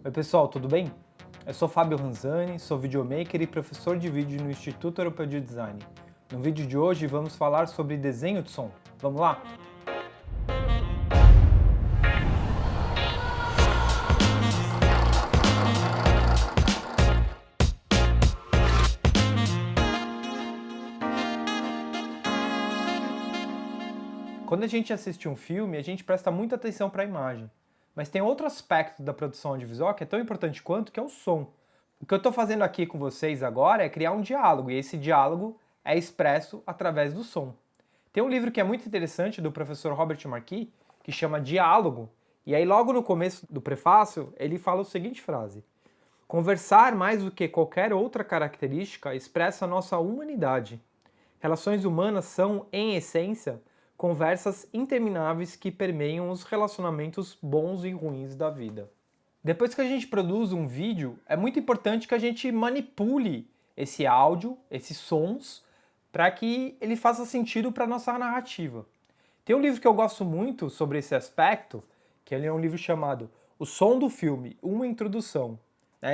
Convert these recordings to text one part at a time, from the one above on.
Oi pessoal, tudo bem? Eu sou Fábio Ranzani, sou videomaker e professor de vídeo no Instituto Europeu de Design. No vídeo de hoje vamos falar sobre desenho de som. Vamos lá? Quando a gente assiste um filme, a gente presta muita atenção para a imagem. Mas tem outro aspecto da produção audiovisual que é tão importante quanto, que é o som. O que eu estou fazendo aqui com vocês agora é criar um diálogo, e esse diálogo é expresso através do som. Tem um livro que é muito interessante do professor Robert Marquis, que chama Diálogo, e aí logo no começo do prefácio ele fala a seguinte frase: conversar mais do que qualquer outra característica expressa a nossa humanidade. Relações humanas são, em essência, conversas intermináveis que permeiam os relacionamentos bons e ruins da vida. Depois que a gente produz um vídeo, é muito importante que a gente manipule esse áudio, esses sons, para que ele faça sentido para a nossa narrativa. Tem um livro que eu gosto muito sobre esse aspecto, que ele é um livro chamado O Som do Filme, uma introdução.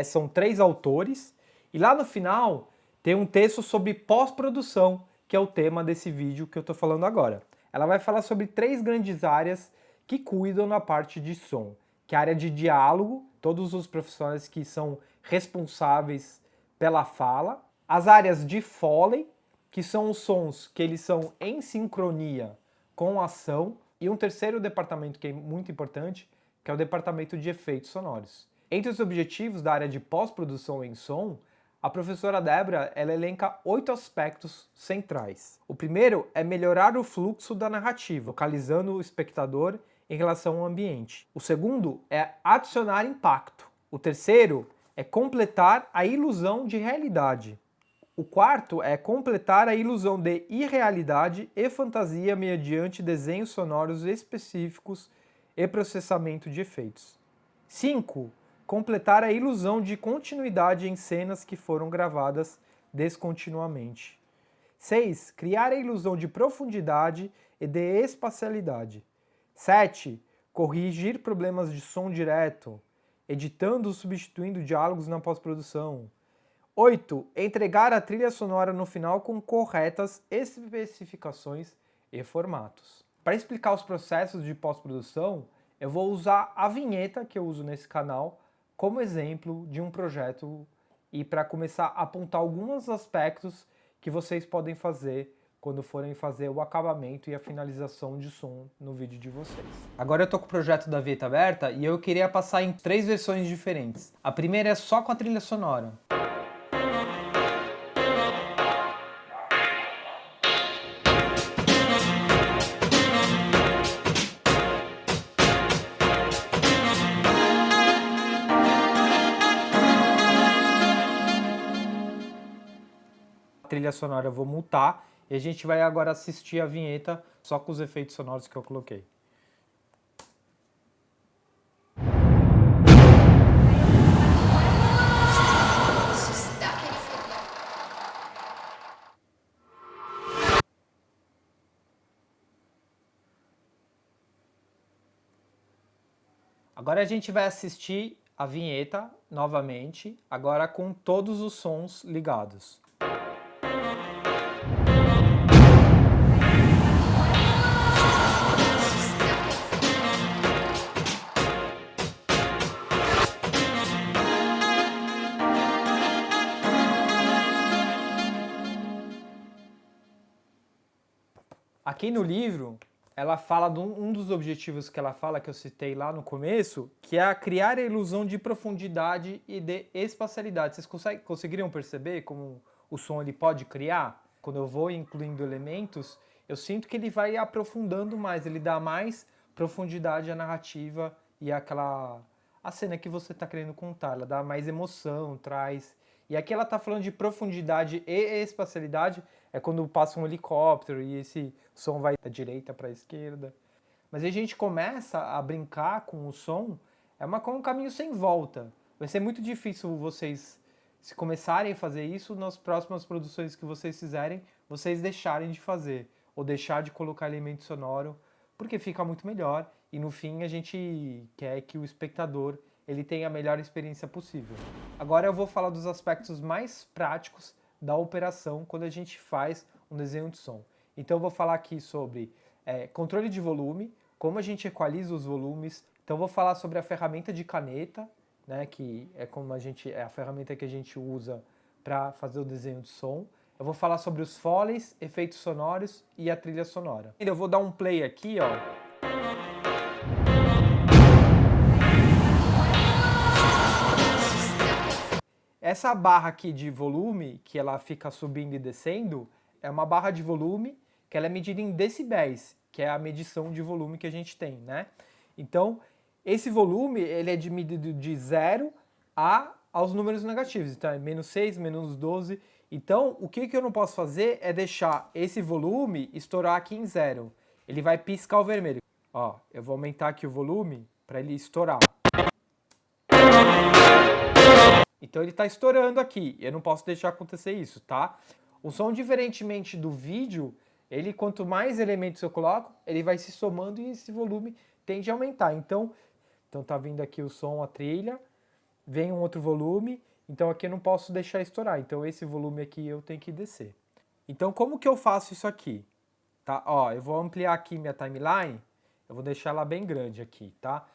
São 3 autores, e lá no final tem um texto sobre pós-produção, que é o tema desse vídeo que eu estou falando agora. Ela vai falar sobre 3 grandes áreas que cuidam na parte de som, que é a área de diálogo, todos os profissionais que são responsáveis pela fala, as áreas de Foley, que são os sons que eles são em sincronia com a ação, e um terceiro departamento que é muito importante, que é o departamento de efeitos sonoros. Entre os objetivos da área de pós-produção em som, a professora Débora ela elenca 8 aspectos centrais. O primeiro é melhorar o fluxo da narrativa, localizando o espectador em relação ao ambiente. O segundo é adicionar impacto. O terceiro é completar a ilusão de realidade. O quarto é completar a ilusão de irrealidade e fantasia mediante desenhos sonoros específicos e processamento de efeitos. 5. Completar a ilusão de continuidade em cenas que foram gravadas descontinuamente. 6. Criar a ilusão de profundidade e de espacialidade. 7. Corrigir problemas de som direto, editando ou substituindo diálogos na pós-produção. 8. Entregar a trilha sonora no final com corretas especificações e formatos. Para explicar os processos de pós-produção, eu vou usar a vinheta que eu uso nesse canal como exemplo de um projeto e para começar a apontar alguns aspectos que vocês podem fazer quando forem fazer o acabamento e a finalização de som no vídeo de vocês. Agora eu tô com o projeto da vinheta aberta e eu queria passar em 3 versões diferentes. A primeira é só com a trilha sonora. Trilha sonora eu vou mutar e a gente vai agora assistir a vinheta só com os efeitos sonoros que eu coloquei. Agora a gente vai assistir a vinheta novamente, agora com todos os sons ligados. Aqui no livro, ela fala de um dos objetivos que ela fala, que eu citei lá no começo, que é criar a ilusão de profundidade e de espacialidade. Vocês conseguiriam perceber como o som ele pode criar? Quando eu vou incluindo elementos, eu sinto que ele vai aprofundando mais, ele dá mais profundidade à narrativa e a cena que você está querendo contar. Ela dá mais emoção, traz... E aqui ela está falando de profundidade e espacialidade, é quando passa um helicóptero e esse som vai da direita para a esquerda. Mas a gente começa a brincar com o som, é um caminho sem volta. Vai ser muito difícil vocês, se começarem a fazer isso, nas próximas produções que vocês fizerem, vocês deixarem de fazer, ou deixar de colocar elemento sonoro, porque fica muito melhor, e no fim a gente quer que o espectador ele tenha a melhor experiência possível. Agora eu vou falar dos aspectos mais práticos da operação quando a gente faz um desenho de som. Então eu vou falar aqui sobre controle de volume, como a gente equaliza os volumes. Então eu vou falar sobre a ferramenta de caneta, né, que é a ferramenta que a gente usa para fazer o desenho de som. Eu vou falar sobre os foleys, efeitos sonoros e a trilha sonora. Eu vou dar um play aqui, ó. Essa barra aqui de volume, que ela fica subindo e descendo, é uma barra de volume que ela é medida em decibéis, que é a medição de volume que a gente tem, né? Então, esse volume, ele é medido de 0 aos números negativos. Então, é -6, -12. Então, o que eu não posso fazer é deixar esse volume estourar aqui em 0. Ele vai piscar o vermelho. Ó, eu vou aumentar aqui o volume para ele estourar. Então ele está estourando aqui, eu não posso deixar acontecer isso, tá? O som, diferentemente do vídeo, ele quanto mais elementos eu coloco, ele vai se somando e esse volume tende a aumentar. Então tá vindo aqui o som, a trilha, vem um outro volume, então aqui eu não posso deixar estourar, então esse volume aqui eu tenho que descer. Então como que eu faço isso aqui? Tá? Ó, eu vou ampliar aqui minha timeline, eu vou deixar ela bem grande aqui, tá?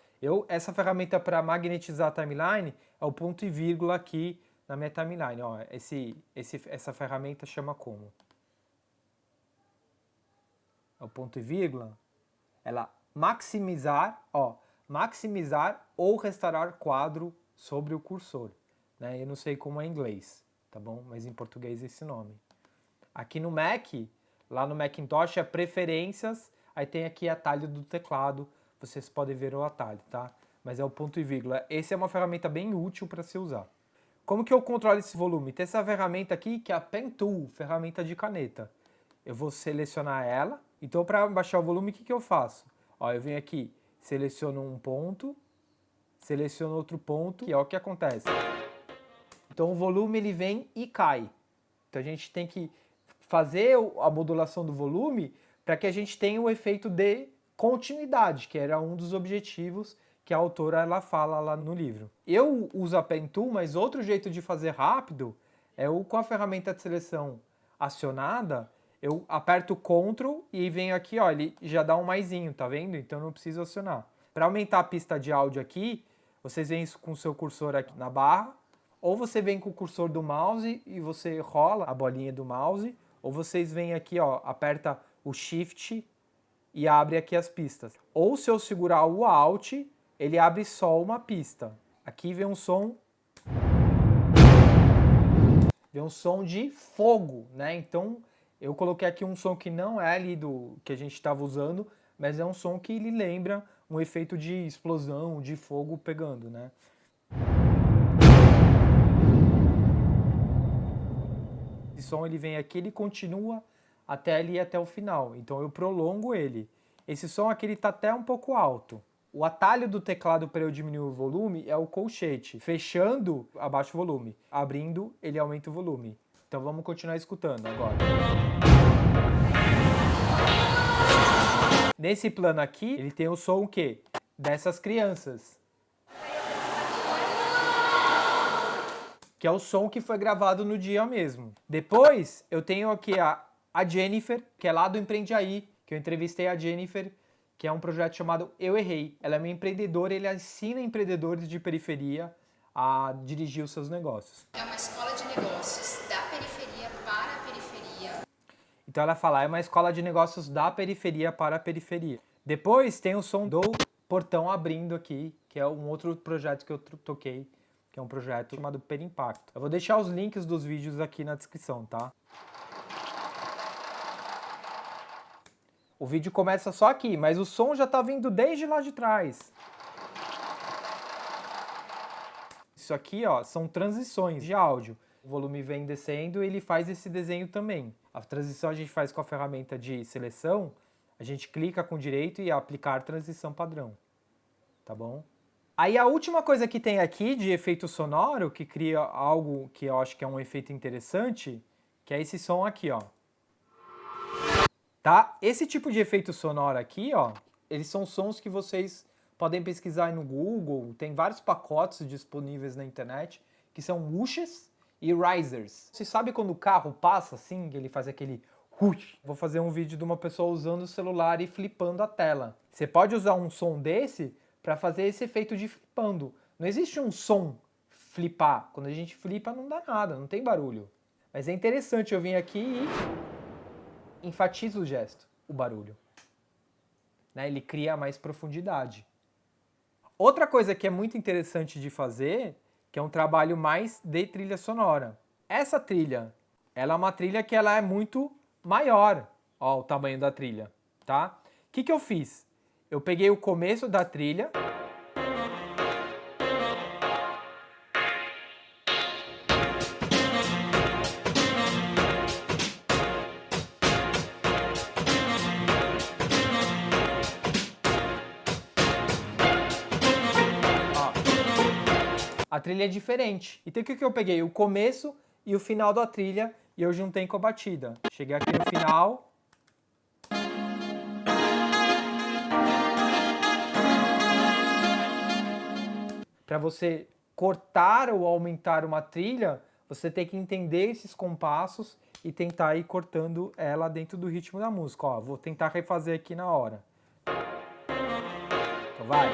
Essa ferramenta para magnetizar a timeline é o ponto e vírgula aqui na minha timeline. Ó, essa ferramenta chama como? É o ponto e vírgula. Ela maximizar ou restaurar quadro sobre o cursor. Né? Eu não sei como é em inglês, tá bom? Mas em português é esse nome. Aqui no Mac, lá no Macintosh é preferências, aí tem aqui atalho do teclado, vocês podem ver o atalho, tá? Mas é o ponto e vírgula. Essa é uma ferramenta bem útil para se usar. Como que eu controlo esse volume? Tem essa ferramenta aqui que é a Pen Tool, ferramenta de caneta. Eu vou selecionar ela. Então, para baixar o volume, o que eu faço? Ó, eu venho aqui, seleciono um ponto, seleciono outro ponto, e ó, o que acontece? Então, o volume ele vem e cai. Então, a gente tem que fazer a modulação do volume para que a gente tenha o efeito de continuidade, que era um dos objetivos que a autora ela fala lá no livro. Eu uso a Pen Tool, mas outro jeito de fazer rápido é com a ferramenta de seleção acionada, eu aperto o Ctrl e venho aqui, ó, ele já dá um maisinho, tá vendo? Então não preciso acionar. Para aumentar a pista de áudio aqui, vocês vêm com o seu cursor aqui na barra, ou você vem com o cursor do mouse e você rola a bolinha do mouse, ou vocês vêm aqui, ó, aperta o Shift e abre aqui as pistas. Ou se eu segurar o Alt, ele abre só uma pista. Aqui vem um som de fogo, né? Então eu coloquei aqui um som que não é ali do que a gente estava usando, mas é um som que ele lembra um efeito de explosão, de fogo pegando, né? Esse som ele vem aqui, ele continua até o final, então eu prolongo ele. Esse som aqui ele tá até um pouco alto. O atalho do teclado para eu diminuir o volume é o colchete. Fechando, abaixa o volume. Abrindo, ele aumenta o volume. Então vamos continuar escutando agora. Nesse plano aqui, ele tem o som o quê? Dessas crianças. Que é o som que foi gravado no dia mesmo. Depois, eu tenho aqui a Jennifer, que é lá do Empreende Aí, que eu entrevistei a Jennifer, que é um projeto chamado Eu Errei. Ela é uma empreendedora, ele ensina empreendedores de periferia a dirigir os seus negócios. É uma escola de negócios da periferia para a periferia. Então ela fala, é uma escola de negócios da periferia para a periferia. Depois tem o som do portão abrindo aqui, que é um outro projeto que eu toquei, que é um projeto chamado Perimpacto. Eu vou deixar os links dos vídeos aqui na descrição, tá? O vídeo começa só aqui, mas o som já tá vindo desde lá de trás. Isso aqui, ó, são transições de áudio. O volume vem descendo e ele faz esse desenho também. A transição a gente faz com a ferramenta de seleção, a gente clica com direito e aplicar transição padrão, tá bom? Aí a última coisa que tem aqui de efeito sonoro, que cria algo que eu acho que é um efeito interessante, que é esse som aqui, ó. Tá? Esse tipo de efeito sonoro aqui, ó, eles são sons que vocês podem pesquisar aí no Google, tem vários pacotes disponíveis na internet, que são whooshes e risers. Você sabe quando o carro passa assim, ele faz aquele whoosh? Vou fazer um vídeo de uma pessoa usando o celular e flipando a tela. Você pode usar um som desse para fazer esse efeito de flipando. Não existe um som flipar. Quando a gente flipa não dá nada, não tem barulho. Mas é interessante, eu vim aqui e enfatizo o gesto, o barulho. Né? Ele cria mais profundidade. Outra coisa que é muito interessante de fazer, que é um trabalho mais de trilha sonora. Essa trilha, ela é uma trilha que ela é muito maior, ó, o tamanho da trilha, tá? O que eu fiz? Eu peguei o começo da trilha, a trilha é diferente. Então o que eu peguei? O começo e o final da trilha e eu juntei com a batida. Cheguei aqui no final. Para você cortar ou aumentar uma trilha, você tem que entender esses compassos e tentar ir cortando ela dentro do ritmo da música. Ó, vou tentar refazer aqui na hora. Então vai.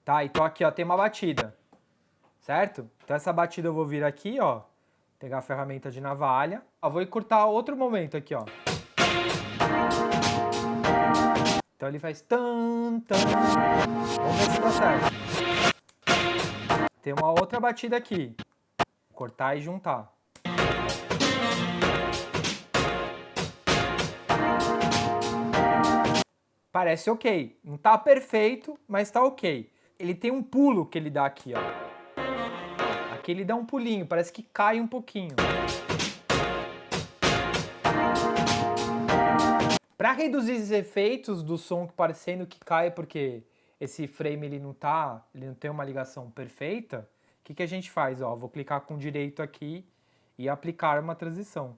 Tá, então aqui ó, tem uma batida, certo? Então essa batida eu vou vir aqui, ó, pegar a ferramenta de navalha. Eu vou encurtar outro momento aqui, ó. Então ele faz tan, tan. Vamos ver se tá certo. Tem uma outra batida aqui. Cortar e juntar. Parece ok. Não tá perfeito, mas tá ok. Ele tem um pulo que ele dá aqui, ó. Aqui ele dá um pulinho, parece que cai um pouquinho. Para reduzir os efeitos do som parecendo que cai porque esse frame ele não tem uma ligação perfeita, o que a gente faz? Ó, vou clicar com o direito aqui e aplicar uma transição.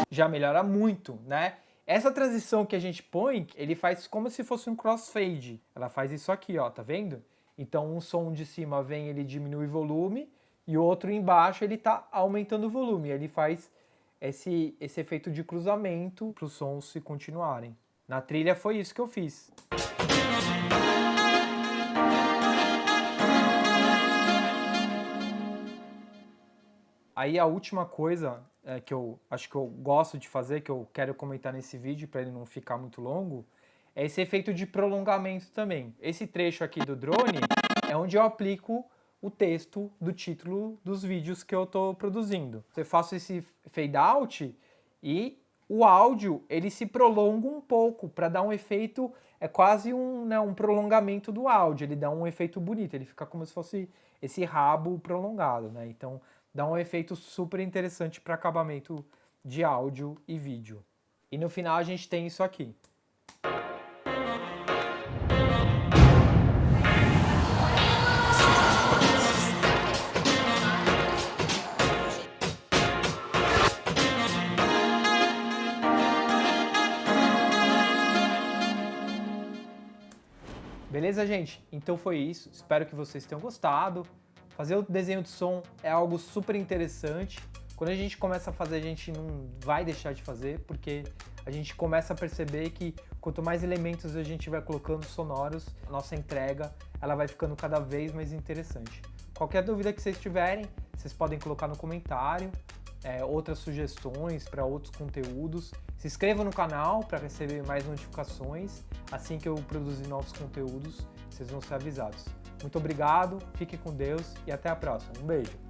Já melhora muito, né? Essa transição que a gente põe, ele faz como se fosse um crossfade. Ela faz isso aqui, ó, tá vendo? Então um som de cima vem, ele diminui o volume, e o outro embaixo ele tá aumentando o volume. Ele faz esse efeito de cruzamento para os sons se continuarem. Na trilha foi isso que eu fiz. Aí a última coisa que eu acho que eu gosto de fazer, que eu quero comentar nesse vídeo para ele não ficar muito longo, é esse efeito de prolongamento também. Esse trecho aqui do drone é onde eu aplico o texto do título dos vídeos que eu estou produzindo. Eu faço esse fade out e o áudio ele se prolonga um pouco para dar um efeito, é quase um prolongamento do áudio, ele dá um efeito bonito, ele fica como se fosse esse rabo prolongado, né? Então dá um efeito super interessante para acabamento de áudio e vídeo. E no final a gente tem isso aqui. Beleza, gente? Então foi isso. Espero que vocês tenham gostado. Fazer o desenho de som é algo super interessante. Quando a gente começa a fazer, a gente não vai deixar de fazer, porque a gente começa a perceber que quanto mais elementos a gente vai colocando sonoros, a nossa entrega ela vai ficando cada vez mais interessante. Qualquer dúvida que vocês tiverem, vocês podem colocar no comentário, outras sugestões para outros conteúdos. Se inscrevam no canal para receber mais notificações. Assim que eu produzir novos conteúdos, vocês vão ser avisados. Muito obrigado, fiquem com Deus e até a próxima. Um beijo!